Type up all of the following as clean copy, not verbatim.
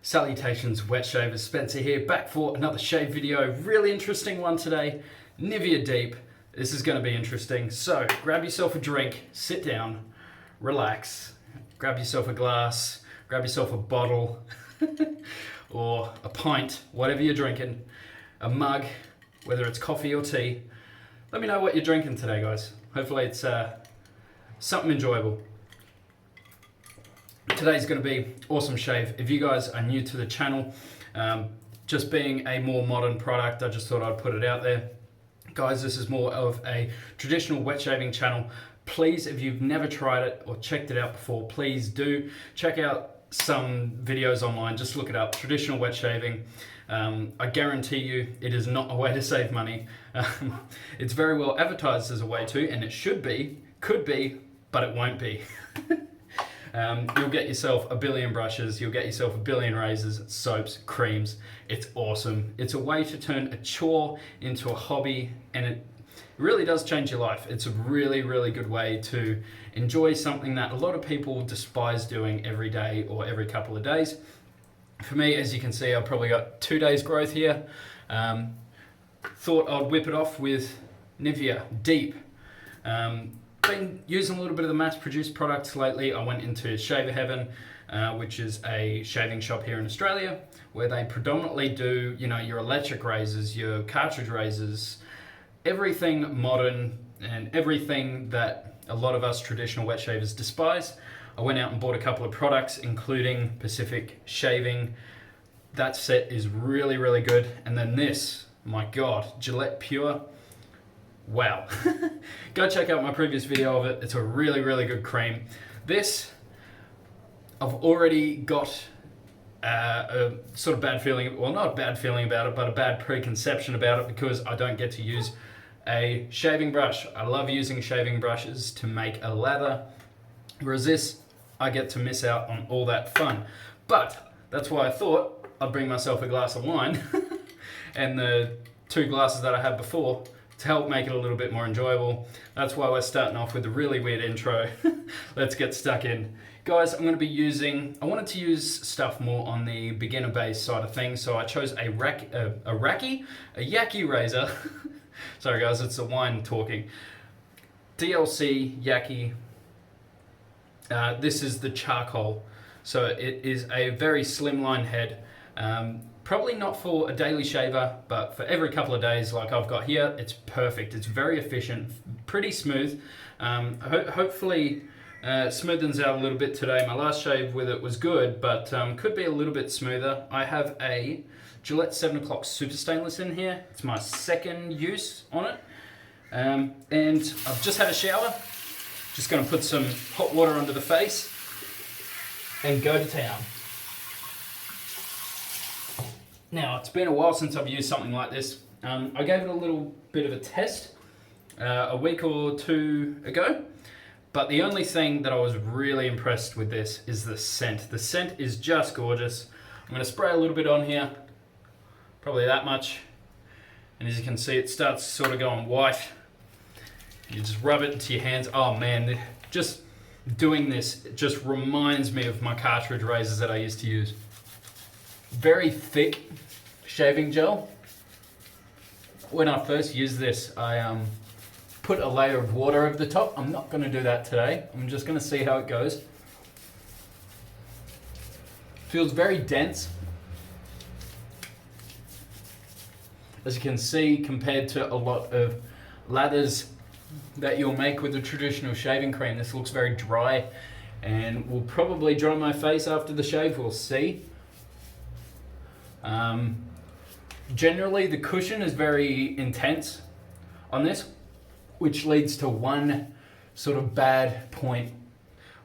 Salutations wet shavers, Spencer here, back for another shave video. Really interesting one today, Nivea Deep. This is going to be interesting. So grab yourself a drink, sit down, relax, grab yourself a glass, grab yourself a bottle or a pint, whatever you're drinking, a mug, whether it's coffee or tea. Let me know what you're drinking today, guys. Hopefully it's something enjoyable. Today's going to be awesome shave. If you guys are new to the channel, just being a more modern product, I just thought I'd put it out there. Guys, this is more of a traditional wet shaving channel. Please, if you've never tried it or checked it out before, please do check out some videos online. Just look it up, traditional wet shaving. I guarantee you it is not a way to save money. It's very well advertised as a way to, and it should be, could be, but it won't be. You'll get yourself a billion brushes, you'll get yourself a billion razors, soaps, creams. It's awesome. It's a way to turn a chore into a hobby, and it really does change your life. It's a really, really good way to enjoy something that a lot of people despise doing every day or every couple of days. For me, as you can see, I've probably got 2 days growth here. Thought I'd whip it off with Nivea Deep. Been using a little bit of the mass-produced products lately. I went into Shaver Heaven, which is a shaving shop here in Australia, where they predominantly do, you know, your electric razors, your cartridge razors, everything modern and everything that a lot of us traditional wet shavers despise. I went out and bought a couple of products, including Pacific Shaving. That set is really, really good. And then this, my God, Gillette Pure. Wow. Go check out my previous video of it. It's a really, really good cream. This, I've already got a sort of bad feeling, well, not a bad feeling about it, but a bad preconception about it because I don't get to use a shaving brush. I love using shaving brushes to make a lather, whereas this, I get to miss out on all that fun. But that's why I thought I'd bring myself a glass of wine and the 2 glasses that I had before to help make it a little bit more enjoyable. That's why we're starting off with a really weird intro. Let's get stuck in. Guys, I'm going to be using, I wanted to use stuff more on the beginner base side of things, so I chose a Yaki razor. Sorry guys, it's the wine talking. DLC Yaki. This is the charcoal. So it is a very slimline head. Probably not for a daily shaver, but for every couple of days like I've got here, it's perfect. It's very efficient, pretty smooth. Hopefully smoothens out a little bit today. My last shave with it was good, but could be a little bit smoother. I have a Gillette 7 O'Clock Super Stainless in here. It's my second use on it. And I've just had a shower. Just gonna put some hot water under the face and go to town. Now, it's been a while since I've used something like this. I gave it a little bit of a test a week or 2 ago, but the only thing that I was really impressed with this is the scent. The scent is just gorgeous. I'm going to spray a little bit on here, probably that much, and as you can see, it starts sort of going white. You just rub it into your hands. Oh man, just doing this just reminds me of my cartridge razors that I used to use. Very thick shaving gel. When I first used this, I put a layer of water over the top. I'm not going to do that today. I'm just going to see how it goes. Feels very dense. As you can see, compared to a lot of lathers that you'll make with a traditional shaving cream, this looks very dry and will probably dry my face after the shave. We'll see. Generally the cushion is very intense on this, which leads to one sort of bad point.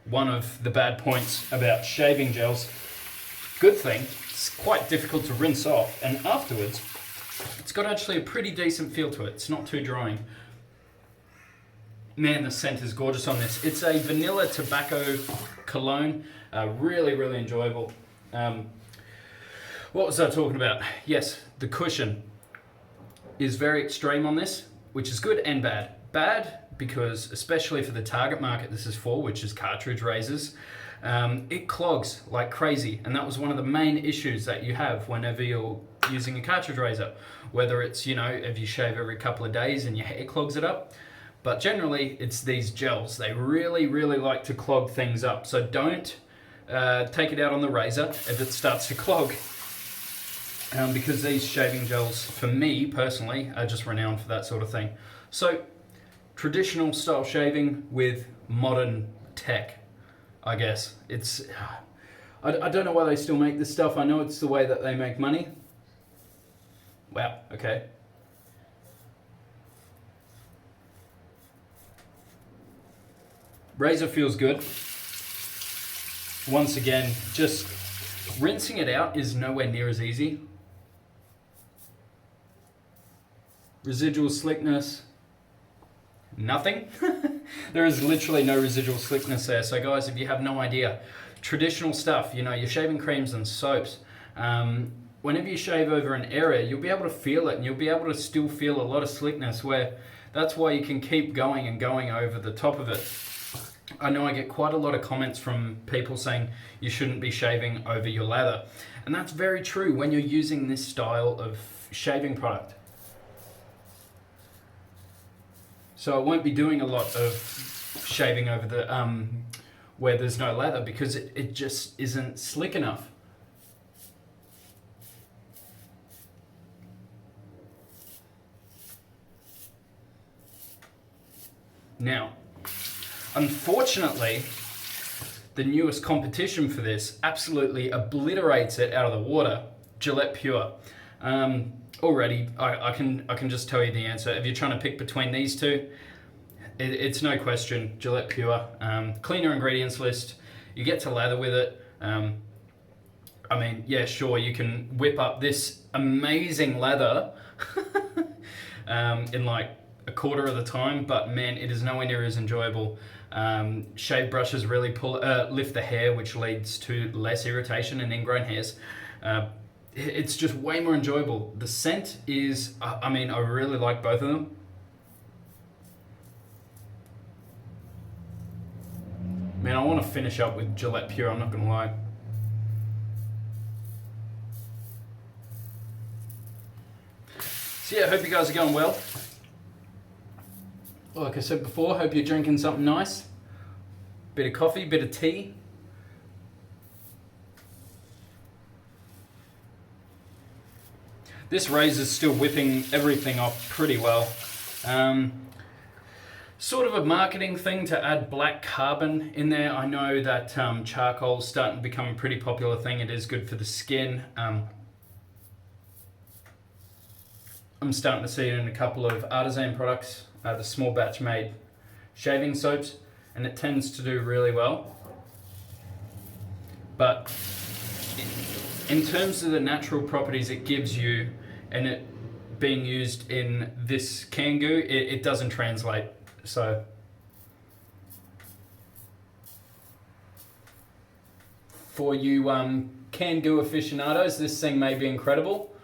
One of the bad points about shaving gels. Good thing, it's quite difficult to rinse off, and afterwards it's got actually a pretty decent feel to it. It's not too drying. Man, the scent is gorgeous on this. It's a vanilla tobacco cologne. Really, really enjoyable. What was I talking about? Yes, the cushion is very extreme on this, which is good and bad. Bad because, especially for the target market this is for, which is cartridge razors, it clogs like crazy. And that was one of the main issues that you have whenever you're using a cartridge razor. Whether it's, you know, if you shave every couple of days and your hair clogs it up. But generally, it's these gels. They really, really like to clog things up. So don't take it out on the razor if it starts to clog. Because these shaving gels, for me personally, are just renowned for that sort of thing. So, traditional style shaving with modern tech, I guess. It's, I don't know why they still make this stuff. I know it's the way that they make money. Wow, okay. Razor feels good. Once again, just rinsing it out is nowhere near as easy. Residual slickness, nothing. There is literally no residual slickness there. So guys, if you have no idea, traditional stuff, you know, your shaving creams and soaps, whenever you shave over an area, you'll be able to feel it, and you'll be able to still feel a lot of slickness, where that's why you can keep going and going over the top of it. I know I get quite a lot of comments from people saying you shouldn't be shaving over your lather. And that's very true when you're using this style of shaving product. So I won't be doing a lot of shaving over the where there's no lather, because it just isn't slick enough. Now, unfortunately, the newest competition for this absolutely obliterates it out of the water, Gillette Pure. Already, I can just tell you the answer. If you're trying to pick between these two, it's no question, Gillette Pure. Cleaner ingredients list, you get to lather with it. I mean, yeah, sure, you can whip up this amazing lather in like a quarter of the time, but man, it is nowhere near as enjoyable. Shave brushes really lift the hair, which leads to less irritation and ingrown hairs. It's just way more enjoyable. The scent is, I mean, I really like both of them. Man, I want to finish up with Gillette Pure, I'm not going to lie. So yeah, I hope you guys are going well. Like I said before, hope you're drinking something nice. Bit of coffee, bit of tea. This razor's still whipping everything off pretty well. Sort of a marketing thing to add black carbon in there. I know that charcoal's starting to become a pretty popular thing. It is good for the skin. I'm starting to see it in a couple of artisan products, the small batch made shaving soaps, and it tends to do really well. But in terms of the natural properties it gives you, and it being used in this Kangoo, it doesn't translate. So for you Kangoo aficionados, this thing may be incredible.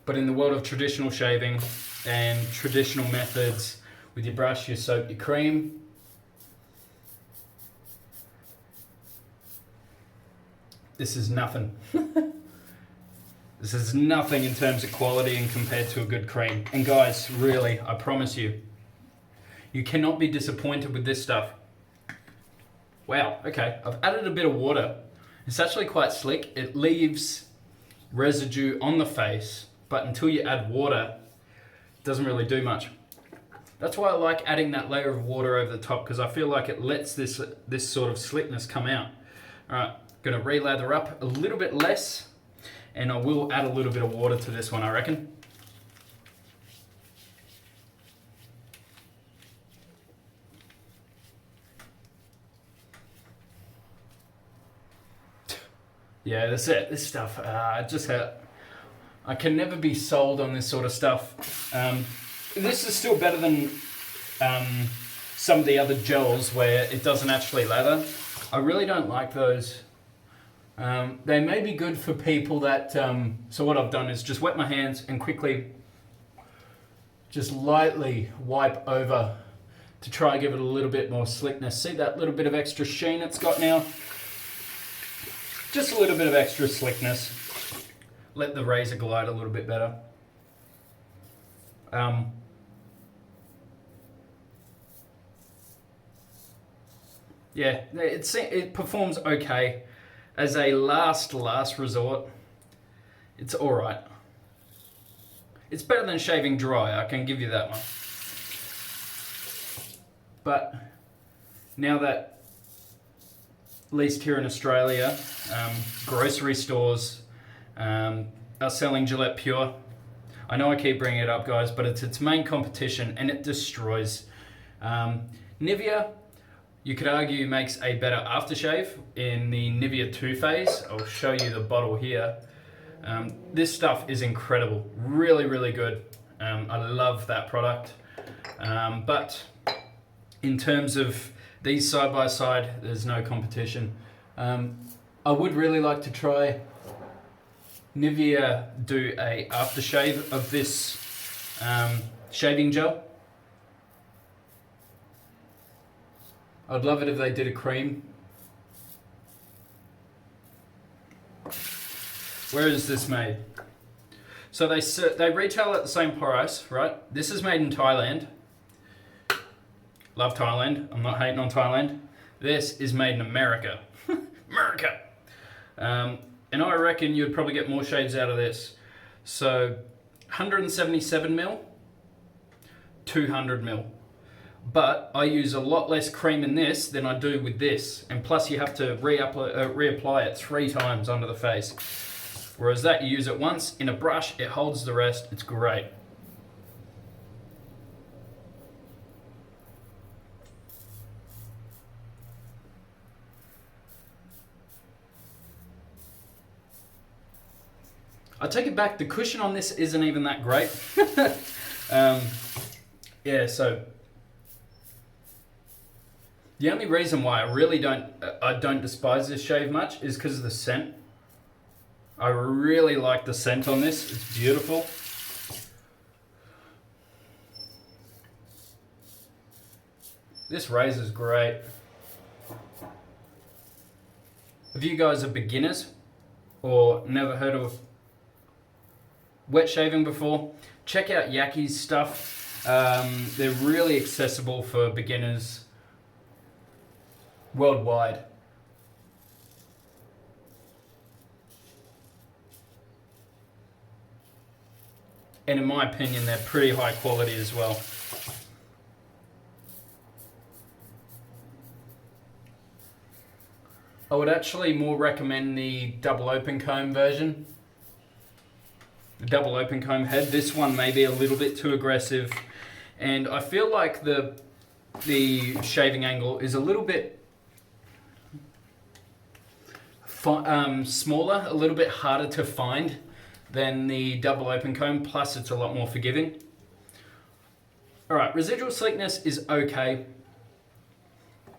But in the world of traditional shaving and traditional methods, with your brush, your soap, your cream, this is nothing. This is nothing in terms of quality and compared to a good cream. And guys, really, I promise you, you cannot be disappointed with this stuff. Wow, okay, I've added a bit of water. It's actually quite slick. It leaves residue on the face, but until you add water, it doesn't really do much. That's why I like adding that layer of water over the top, because I feel like it lets this sort of slickness come out. All right, gonna re-lather up a little bit less, and I will add a little bit of water to this one, I reckon. Yeah, that's it. This stuff, I can never be sold on this sort of stuff. This is still better than some of the other gels where it doesn't actually lather. I really don't like those. They may be good for people that, so what I've done is just wet my hands and quickly just lightly wipe over to try and give it a little bit more slickness. See that little bit of extra sheen it's got now? Just a little bit of extra slickness. Let the razor glide a little bit better. Yeah, it performs okay. As a last resort, it's alright. It's better than shaving dry, I can give you that one. But now that, at least here in Australia, grocery stores are selling Gillette Pure. I know I keep bringing it up, guys, but it's its main competition and it destroys. Nivea, you could argue, makes a better aftershave in the Nivea 2 phase. I'll show you the bottle here. This stuff is incredible, really, really good. I love that product. But in terms of these side by side, there's no competition. I would really like to try Nivea do a aftershave of this shaving gel. I'd love it if they did a cream. Where is this made? So they retail at the same price, right? This is made in Thailand. Love Thailand. I'm not hating on Thailand. This is made in America. America! And I reckon you'd probably get more shaves out of this. So 177 mil, 200 mil. But I use a lot less cream in this than I do with this. And plus you have to reapply it 3 times under the face. Whereas that, you use it once in a brush, it holds the rest, it's great. I take it back, the cushion on this isn't even that great. Yeah, so the only reason why I don't despise this shave much is because of the scent. I really like the scent on this, it's beautiful. This razor's great. If you guys are beginners or never heard of wet shaving before, check out Yaki's stuff. They're really accessible for beginners worldwide. And in my opinion, they're pretty high quality as well. I would actually more recommend the double open comb version. The double open comb head. This one may be a little bit too aggressive, and I feel like the shaving angle is a little bit smaller, a little bit harder to find than the double open comb, plus it's a lot more forgiving. Alright, residual slickness is okay.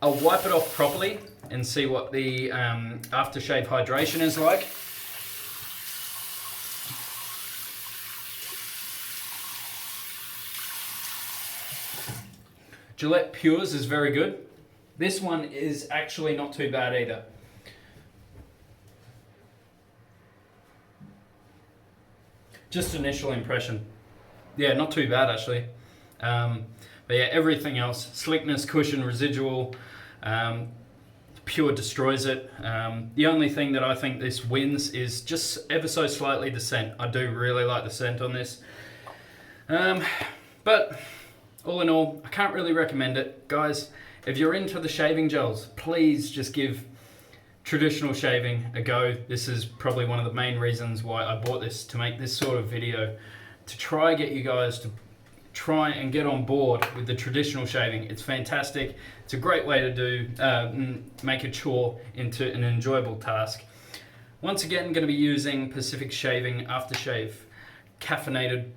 I'll wipe it off properly and see what the aftershave hydration is like. Gillette Pures is very good. This one is actually not too bad either. Just initial impression. Yeah, not too bad actually. But yeah, everything else, slickness, cushion, residual, Pure destroys it. The only thing that I think this wins is just ever so slightly the scent. I do really like the scent on this. But all in all, I can't really recommend it. Guys, if you're into the shaving gels, please just give traditional shaving a go. This is probably one of the main reasons why I bought this, to make this sort of video, to try get you guys to try and get on board with the traditional shaving. It's fantastic. It's a great way to do make a chore into an enjoyable task. Once again, I'm going to be using Pacific Shaving Aftershave Caffeinated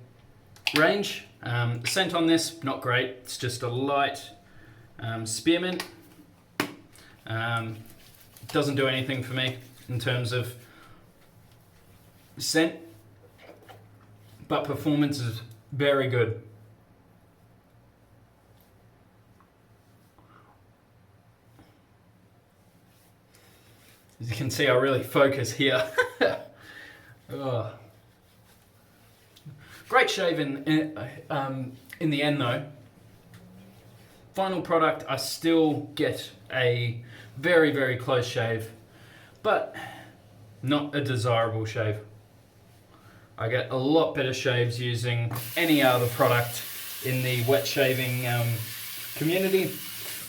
range. The scent on this, not great. It's just a light spearmint. Doesn't do anything for me in terms of scent, but performance is very good. As you can see, I really focus here. Oh. Great shave in the end though. Final product, I still get a very, very close shave, but not a desirable shave. I get a lot better shaves using any other product in the wet shaving community,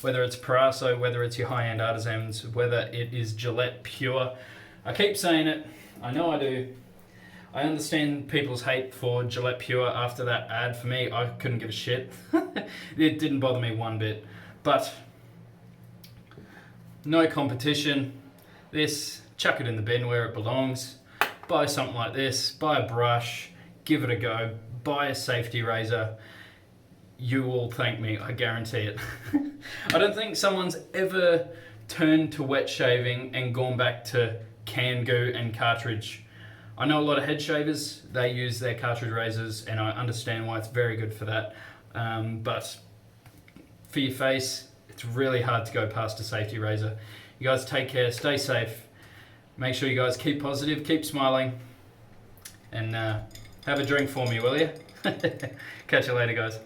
whether it's Parasso, whether it's your high-end artisans, whether it is Gillette Pure. I keep saying it, I know I do. I understand people's hate for Gillette Pure after that ad. For me, I couldn't give a shit. It didn't bother me one bit. But no competition. This, chuck it in the bin where it belongs. Buy something like this, buy a brush, give it a go, buy a safety razor. You will thank me, I guarantee it. I don't think someone's ever turned to wet shaving and gone back to can goo and cartridge. I know a lot of head shavers, they use their cartridge razors, and I understand why it's very good for that. But for your face, it's really hard to go past a safety razor. You guys take care, stay safe. Make sure you guys keep positive, keep smiling, and have a drink for me, will you? Catch you later, guys.